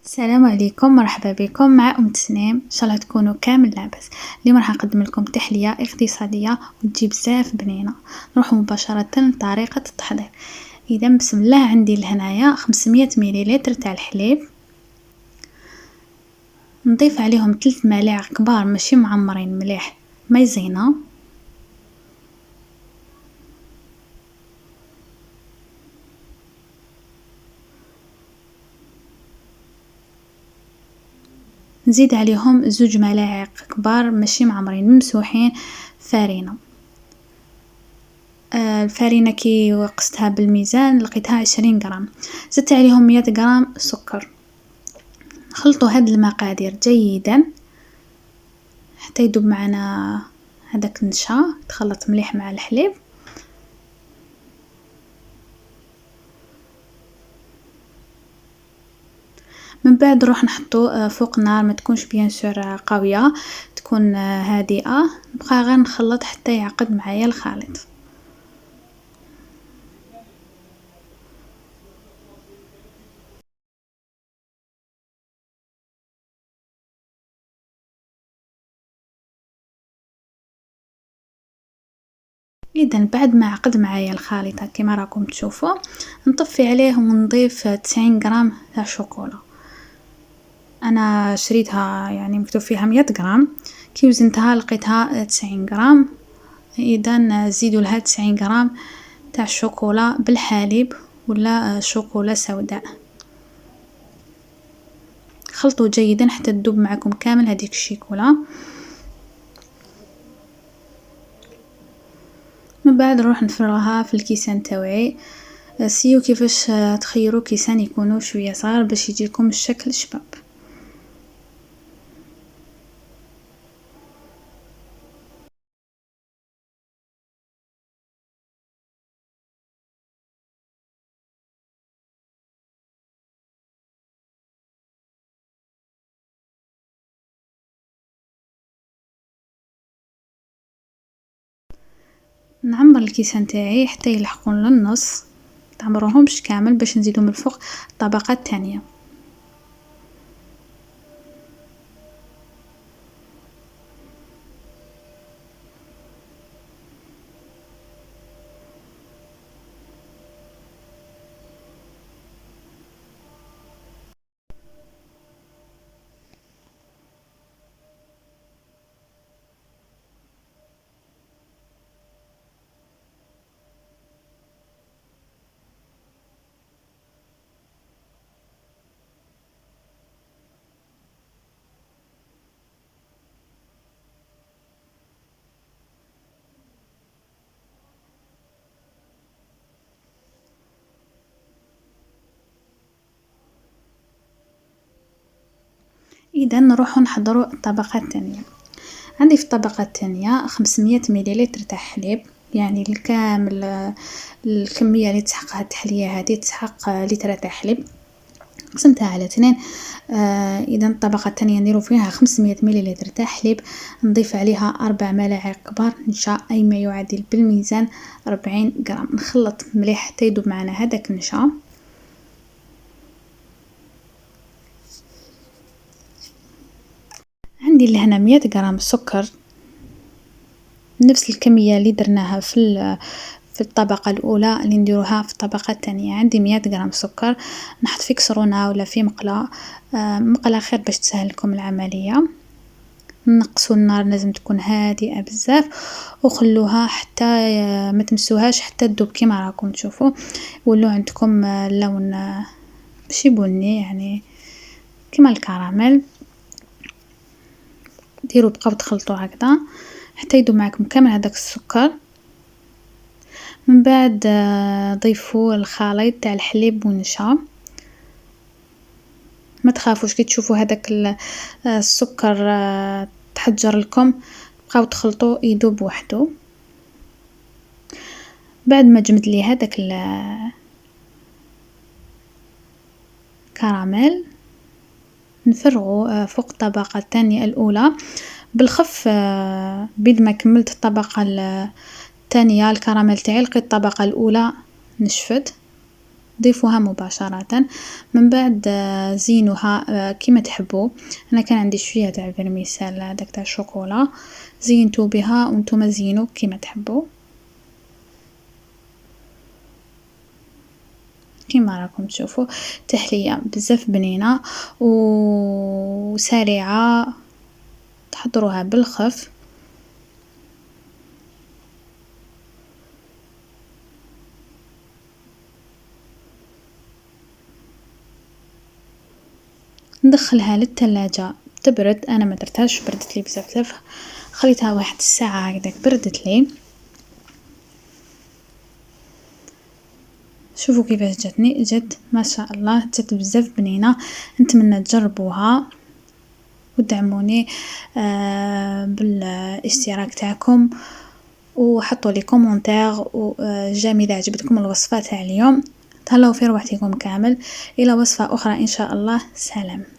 السلام عليكم، مرحبا بكم مع تسنيم. ان شاء الله تكونوا كامل لاباس. اليوم راح نقدم لكم تحليه اقتصاديه وتجي بزاف بنينه. نروح مباشره لطريقه التحضير. اذا بسم الله، عندي لهنايا 500 مليلتر تاع الحليب، نضيف عليهم 3 ملاعق كبار ماشي معمرين مليح مايزينا، نزيد عليهم 2 ملاعق كبار ماشي معمرين ممسوحين فارينه. الفارينة كي وقستها بالميزان لقيتها 20 غرام. زدت عليهم 100 غرام سكر. خلطوا هاد المقادير جيدا حتى يذوب معنا هذاك النشا، تخلط مليح مع الحليب. من بعد نروح نحطو فوق النار، ما تكونش بيان سور قويه، تكون هادئه. نبقى غير نخلط حتى يعقد معايا الخليط. اذا بعد ما عقد معايا الخليط كما راكم تشوفوا، نطفي عليه ونضيف 90 غرام تاع شوكولا. انا شريتها يعني مكتوب فيها 100 غرام، كي وزنتها لقيتها 90 غرام. اذا زيدوا لها 90 غرام تاع الشوكولا بالحليب ولا شوكولا سوداء. خلطوا جيدا حتى تذوب معكم كامل هذيك الشيكولا. من بعد نروح نفرغها في الكيسان تاوعي. سيو كيفاش تخيروا كيسان يكونوا شويه صغار باش يجيكم الشكل شباب. نعمر الكيسان تاعي حتى يلحقون للنص، تعمروهمش كامل باش نزيدو من الفوق الطبقه الثانيه. اذا نروحو نحضروا الطبقه الثانيه. عندي في الطبقه الثانيه 500 مليلتر تاع حليب، يعني الكامل الكميه اللي تسحقها التحليه هذه تسحق لتر تاع حليب، قسمتها على 2. اذا الطبقه الثانيه نديرو فيها 500 مليلتر تاع حليب، نضيف عليها 4 ملاعق كبار نشا، اي ما يعادل بالميزان 40 غرام. نخلط مليح حتى يذوب معنا هذاك النشا. عندي لهنا 100 غرام سكر، نفس الكميه اللي درناها في الطبقه الاولى اللي نديروها في الطبقه الثانيه. عندي 100 غرام سكر، نحط في كسرونه ولا في مقله، مقله خير باش تسهل لكم العمليه. نقصوا النار، لازم تكون هادئه بزاف، وخلوها حتى ما تمسوهاش حتى تذوب كما راكم تشوفوا. ولو عندكم اللون ماشي بني، يعني كما الكراميل. ديروا بقاو تخلطوا هكذا حتى يذوب معكم كامل هذاك السكر. من بعد ضيفوا الخليط تاع الحليب والنشا. ما تخافوش كي تشوفوا هذاك السكر تحجر لكم، بقاو تخلطوا يذوب وحده. بعد ما جمد لي هذاك الكراميل، نفرغوا فوق الطبقه الثانيه الاولى بالخف. بيد ما كملت الطبقه الثانيه الكراميل تاعي، لقيت الطبقه الاولى نشفت. ضيفوها مباشرة. من بعد زينوها كيما تحبوا. انا كان عندي شويه تاع الفرميسال هذاك تاع الشوكولا، زينتو بها وانتم زينوا كيما تحبوا كيما راكم تشوفوا. تحليه بزاف بنينه وسريعه، تحضروها بالخف. ندخلها للثلاجة تبرد. انا ما درتهاش بردت لي بزاف، خليتها واحد الساعه هكذاك بردت لي. شوفوا كيفاش جاتني، جات ما شاء الله، جات بزاف بنينه. نتمنى تجربوها ودعموني بالاشتراك تاعكم، وحطوا لي كومونتير جميل عجبتكم الوصفه تاع اليوم. تهلاو في روحكم كامل، الى وصفه اخرى ان شاء الله. سلام.